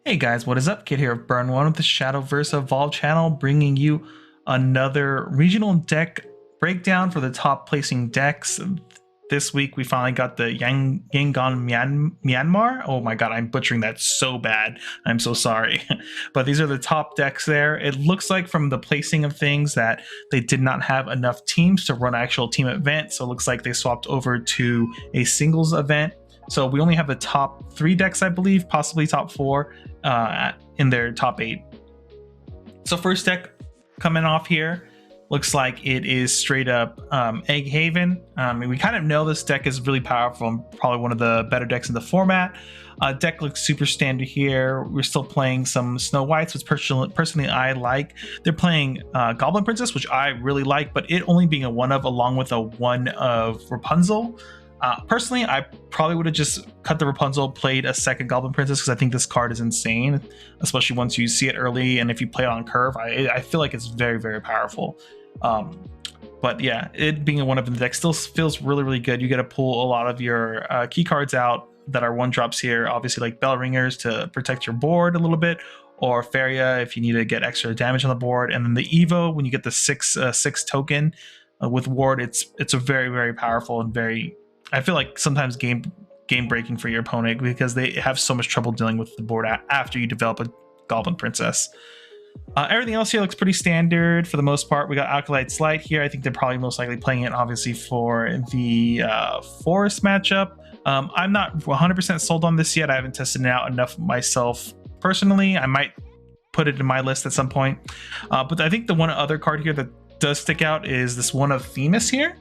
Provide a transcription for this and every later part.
Hey guys, what is up? Kid here of Burn One with the Shadowverse Evolve channel, bringing you another regional deck breakdown for the top placing decks. This week we finally got the Yangon Myanmar. Oh my god, I'm butchering that so bad. I'm so sorry. But these are the top decks there. It looks like from the placing of things that they did not have enough teams to run actual team event. So it looks like they swapped over to a singles event. So we only have the top 3 decks, I believe, possibly top 4 in their top 8. So first deck coming off here looks like it is straight up Egg Haven. We kind of know this deck is really powerful and probably one of the better decks in the format. Deck looks super standard here. We're still playing some Snow Whites, which personally I like. They're playing Goblin Princess, which I really like, but it only being a 1-of along with a 1 of Rapunzel. Personally, I probably would have just cut the Rapunzel, played a second Goblin Princess, because I think this card is insane, especially once you see it early, and if you play it on curve, I feel like it's very, very powerful. But yeah, it being a 1-of in the deck still feels really, really good. You get to pull a lot of your key cards out that are 1-drops here, obviously like Bell Ringers to protect your board a little bit, or Feria if you need to get extra damage on the board, and then the Evo, when you get the 6 token with Ward, it's a very, very powerful and very, I feel like sometimes game breaking for your opponent, because they have so much trouble dealing with the board after you develop a Goblin Princess. Everything else here looks pretty standard for the most part. We got Acolyte's Light here. I think they're probably most likely playing it obviously for the Forest matchup. I'm not 100% sold on this yet. I haven't tested it out enough myself personally. I might put it in my list at some point. But I think the one other card here that does stick out is this 1 of Themis here.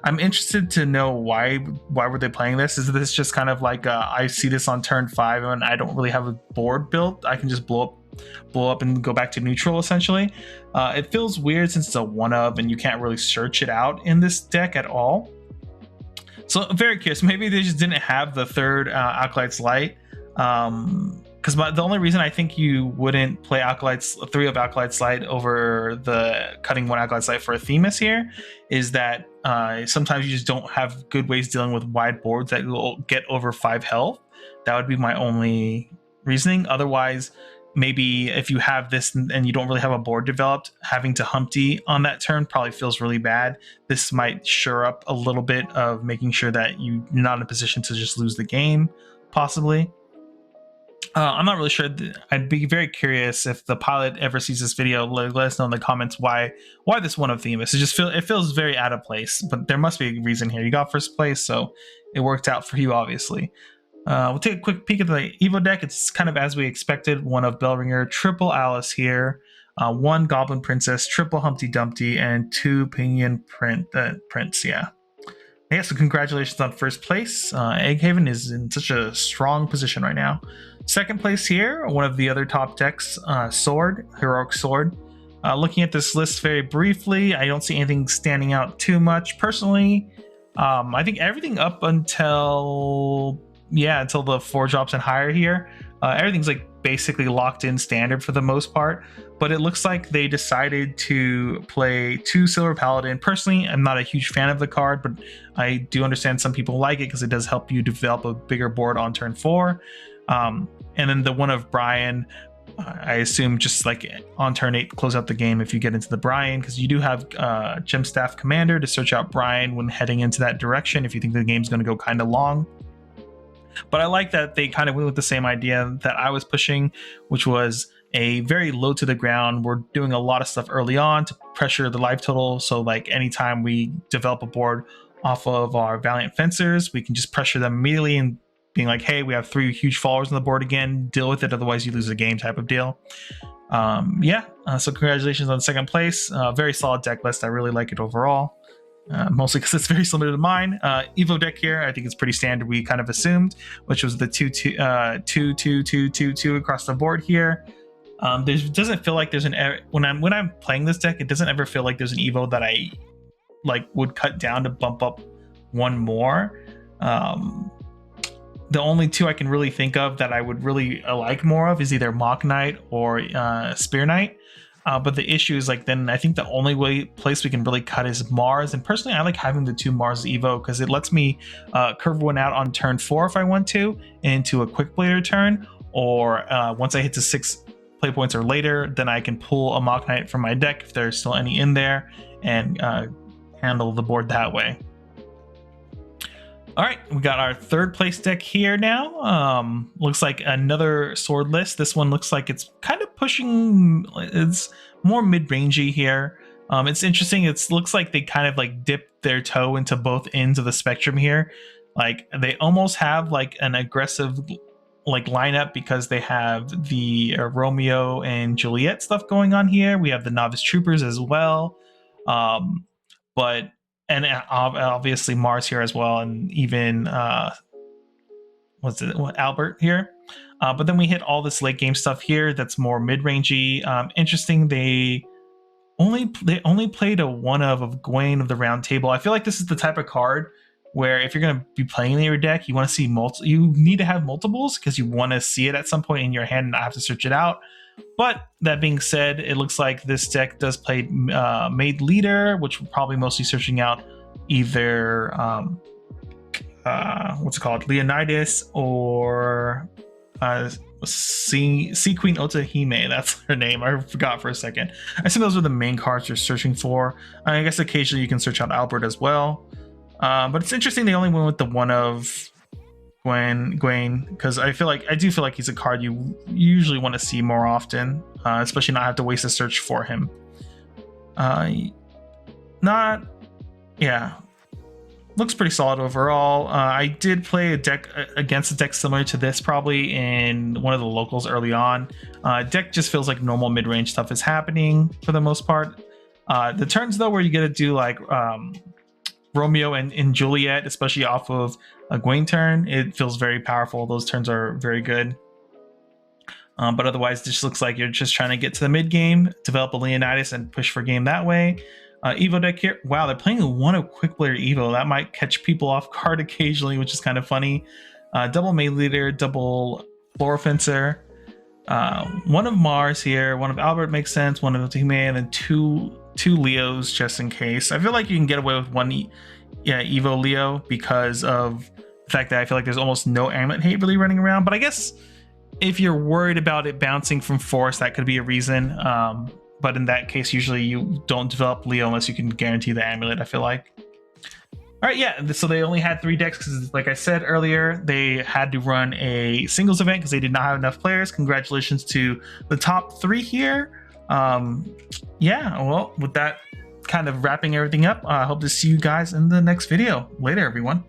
I'm interested to know why were they playing this. Is this just kind of like I see this on turn 5 and I don't really have a board built, I can just blow up and go back to neutral essentially. It feels weird since it's a 1-of and you can't really search it out in this deck at all. So I'm very curious, maybe they just didn't have the third Acolyte's Light, because the only reason I think you wouldn't play 3 of Acolyte's Light over the cutting 1 Acolyte's Light for a Themis here is that sometimes you just don't have good ways dealing with wide boards that will get over 5 health. That would be my only reasoning. Otherwise, maybe if you have this and you don't really have a board developed, having to Humpty on that turn probably feels really bad. This might shore up a little bit of making sure that you're not in a position to just lose the game, possibly. I'm not really sure. I'd be very curious if the pilot ever sees this video. Let us know in the comments why this 1 of Themis. It feels very out of place, but there must be a reason here. You got first place, so it worked out for you, obviously. We'll take a quick peek at the Evo deck. It's kind of as we expected. 1 of Bellringer, triple Alice here, 1 Goblin Princess, triple Humpty Dumpty, and 2 Pinion Prince. Yeah, so congratulations on first place. Egg Haven is in such a strong position right now. Second place here, one of the other top decks, Sword, Heroic Sword. Looking at this list very briefly, I don't see anything standing out too much. Personally, I think everything up until the 4-drops and higher here, everything's like basically locked in standard for the most part. But it looks like they decided to play 2 Silver Paladin. Personally, I'm not a huge fan of the card, but I do understand some people like it because it does help you develop a bigger board on turn 4. And then the 1 of Brian, I assume just like on turn 8, close out the game if you get into the Brian, because you do have Gemstaff Commander to search out Brian when heading into that direction if you think the game's going to go kind of long. But I like that they kind of went with the same idea that I was pushing, which was a very low to the ground. We're doing a lot of stuff early on to pressure the life total. So like anytime we develop a board off of our Valiant Fencers, we can just pressure them immediately and being like, hey, we have 3 huge followers on the board again, deal with it, otherwise you lose the game type of deal. So congratulations on second place. Very solid deck list. I really like it overall. Mostly because it's very similar to mine. Evo deck here, I think it's pretty standard. We kind of assumed, which was the 2-2-2-2-2-2 across the board here. There doesn't feel like there's when I'm playing this deck, it doesn't ever feel like there's an Evo that I like would cut down to bump up 1 more. The only 2 I can really think of that I would really like more of is either Mock Knight or Spear Knight. But the issue is like, then I think the only place we can really cut is Mars. And personally, I like having the 2 Mars Evo because it lets me curve 1 out on turn 4 if I want to into a Quick Blader turn, or once I hit to 6 play points or later, then I can pull a Mock Knight from my deck if there's still any in there, and handle the board that way. All right, we got our third place deck here now. Looks like another swordless. This one looks like it's kind of pushing, it's more mid-rangey here. It's interesting. It looks like they kind of like dip their toe into both ends of the spectrum here. Like they almost have like an aggressive like lineup because they have the Romeo and Juliet stuff going on here. We have the Novice Troopers as well. But and obviously Mars here as well, and even Albert here. But then we hit all this late game stuff here that's more mid-rangey. Interesting, they only played a one of Gawain of the Round Table. I feel like this is the type of card where if you're going to be playing in your deck, you want to see you need to have multiples because you want to see it at some point in your hand and not have to search it out. But that being said, it looks like this deck does play Made Leader, which we're probably mostly searching out either what's it called, Leonidas, or Sea Queen Otahime. That's her name. I forgot for a second. I think those are the main cards you're searching for. I guess occasionally you can search out Albert as well. But it's interesting they only went with the one of Gawain, because I do feel like he's a card you usually want to see more often, especially not have to waste a search for him. Looks pretty solid overall. I did play a deck against a deck similar to this probably in one of the locals early on. Deck just feels like normal mid-range stuff is happening for the most part. The turns though where you get to do like Romeo and Juliet, especially off of a Gawain turn, it feels very powerful. Those turns are very good. But otherwise, this looks like you're just trying to get to the mid game, develop a Leonidas, and push for game that way. Evo deck here. Wow, they're playing one of Quick Player Evo. That might catch people off guard occasionally, which is kind of funny. Double Made Leader, double Floor Fencer. One of Mars here, one of Albert makes sense, one of Otahime, and then two Leos just in case. I feel like you can get away with one Evo Leo because of the fact that I feel like there's almost no Amulet hate really running around. But I guess if you're worried about it bouncing from Force, that could be a reason. But in that case, usually you don't develop Leo unless you can guarantee the Amulet, I feel like. All right, yeah, so they only had 3 decks because, like I said earlier, they had to run a singles event because they did not have enough players. Congratulations to the top 3 here. Yeah, well, with that kind of wrapping everything up, I hope to see you guys in the next video. Later, everyone.